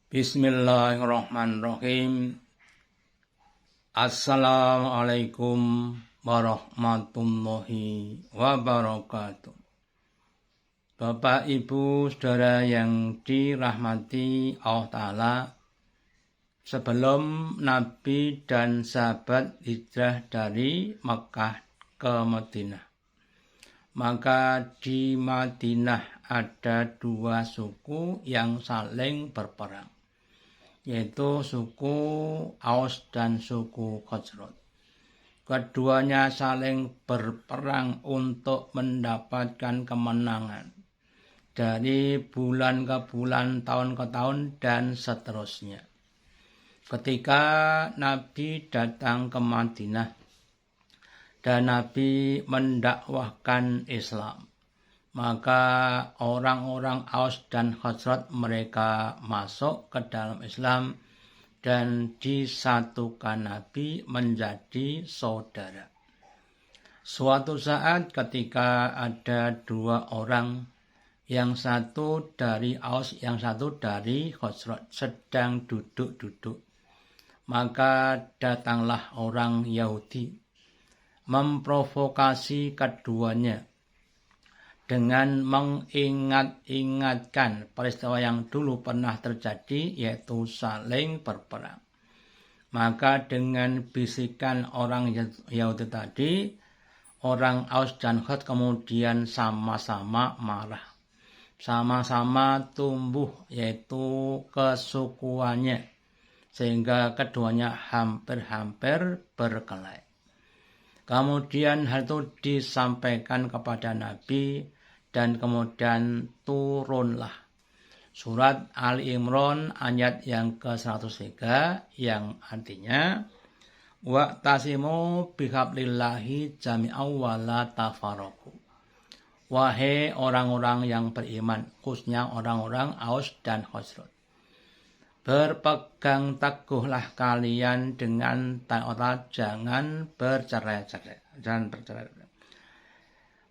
Bismillahirrahmanirrahim. Assalamualaikum warahmatullahi wabarakatuh. Bapak, Ibu, Saudara yang dirahmati Allah Ta'ala, sebelum Nabi dan sahabat hijrah dari Makkah ke Madinah, maka di Madinah ada dua suku yang saling berperang, yaitu suku Aus dan suku Khazraj. Keduanya saling berperang untuk mendapatkan kemenangan dari bulan ke bulan, tahun ke tahun, dan seterusnya. Ketika Nabi datang ke Madinah dan Nabi mendakwahkan Islam, maka orang-orang Aus dan Khazraj mereka masuk ke dalam Islam dan disatukan Nabi menjadi saudara. Suatu saat ketika ada dua orang, yang satu dari Aus, yang satu dari Khazraj, sedang duduk-duduk, maka datanglah orang Yahudi memprovokasi keduanya dengan mengingat-ingatkan peristiwa yang dulu pernah terjadi, yaitu saling berperang. Maka dengan bisikan orang Yahudi tadi, orang Aus dan Khazraj kemudian sama-sama marah, sama-sama tumbuh, yaitu kesukuannya, sehingga keduanya hampir-hampir berkelahi. Kemudian hal itu disampaikan kepada Nabi, dan kemudian turunlah surat Ali Imran ayat yang ke-103 yang artinya wa'tasimu bihablillahi jami'aw wa la tafarraqu. Wahai orang-orang yang beriman, khususnya orang-orang Aus dan Khazraj, berpegang teguhlah kalian dengan taat, jangan bercerai-cerai,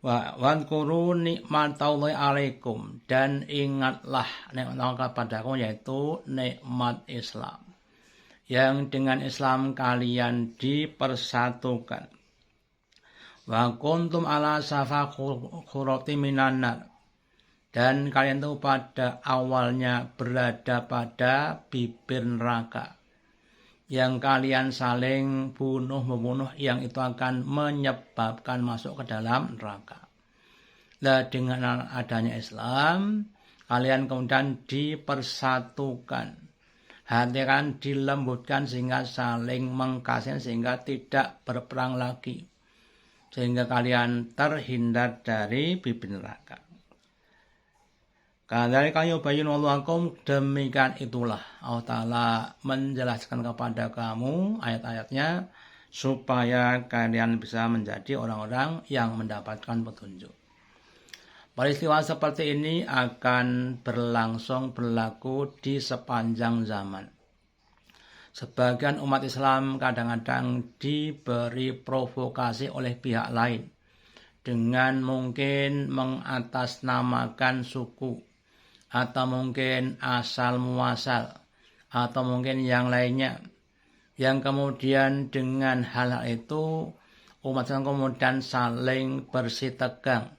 Wadhkuru nikmatallahi alaikum, dan ingatlah nikmat Allah kepadaku, yaitu nikmat Islam, yang dengan Islam kalian dipersatukan. Wa kuntum ala safa khurati minan nar, dan kalian itu pada awalnya berada pada bibir neraka, yang kalian saling bunuh-membunuh, yang itu akan menyebabkan masuk ke dalam neraka. Nah, dengan adanya Islam, kalian kemudian dipersatukan, hati kan dilembutkan sehingga saling mengkasihi, sehingga tidak berperang lagi, sehingga kalian terhindar dari bibir neraka. Kadzalika yubayyinu lakum, demikian itulah Allah Ta'ala menjelaskan kepada kamu ayat-ayatnya supaya kalian bisa menjadi orang-orang yang mendapatkan petunjuk. Peristiwa seperti ini akan berlaku di sepanjang zaman. Sebagian umat Islam kadang-kadang diberi provokasi oleh pihak lain dengan mungkin mengatasnamakan suku, atau mungkin asal muasal, atau mungkin yang lainnya, yang kemudian dengan hal itu umat Islam kemudian saling bersitegang,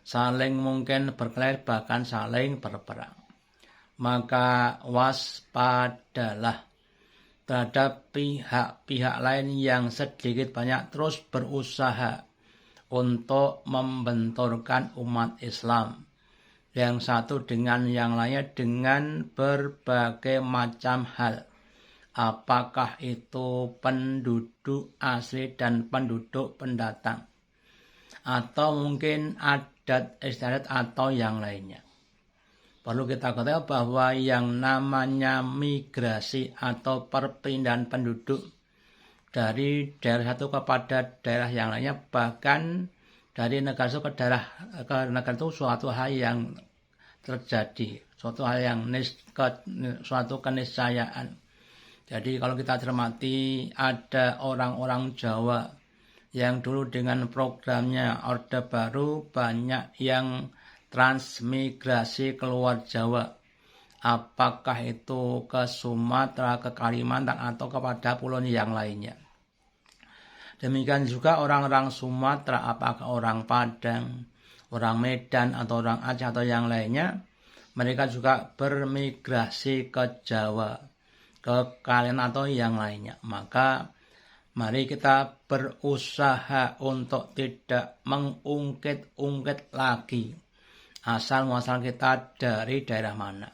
saling mungkin berkelahi, bahkan saling berperang. Maka waspadalah terhadap pihak-pihak lain yang sedikit banyak terus berusaha untuk membenturkan umat Islam, yang satu dengan yang lainnya dengan berbagai macam hal. Apakah itu penduduk asli dan penduduk pendatang, atau mungkin adat istiadat atau yang lainnya. Perlu kita ketahui bahwa yang namanya migrasi atau perpindahan penduduk dari daerah satu kepada daerah yang lainnya, bahkan dari negara itu ke negara itu, suatu hal yang terjadi, suatu hal yang suatu keniscayaan. Jadi kalau kita cermati, ada orang-orang Jawa yang dulu dengan programnya Orde Baru banyak yang transmigrasi keluar Jawa, apakah itu ke Sumatera, ke Kalimantan, atau kepada pulau yang lainnya. Demikian juga orang-orang Sumatera, apakah orang Padang, orang Medan, atau orang Aceh, atau yang lainnya, mereka juga bermigrasi ke Jawa, ke Kalimantan, atau yang lainnya. Maka mari kita berusaha untuk tidak mengungkit-ungkit lagi asal-muasal kita dari daerah mana.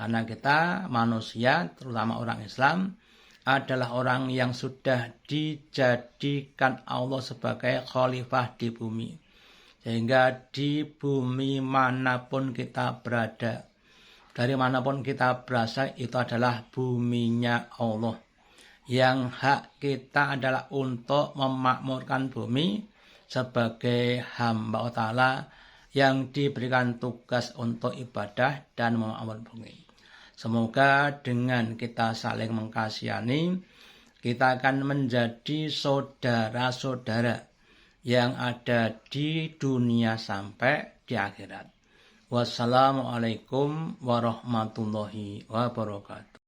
Karena kita manusia, terutama orang Islam, adalah orang yang sudah dijadikan Allah sebagai khalifah di bumi. Sehingga di bumi manapun kita berada, dari manapun kita berasal, itu adalah buminya Allah. Yang hak kita adalah untuk memakmurkan bumi sebagai hamba Allah yang diberikan tugas untuk ibadah dan memakmurkan bumi. Semoga dengan kita saling mengkasihani, kita akan menjadi saudara-saudara yang ada di dunia sampai di akhirat. Wassalamualaikum warahmatullahi wabarakatuh.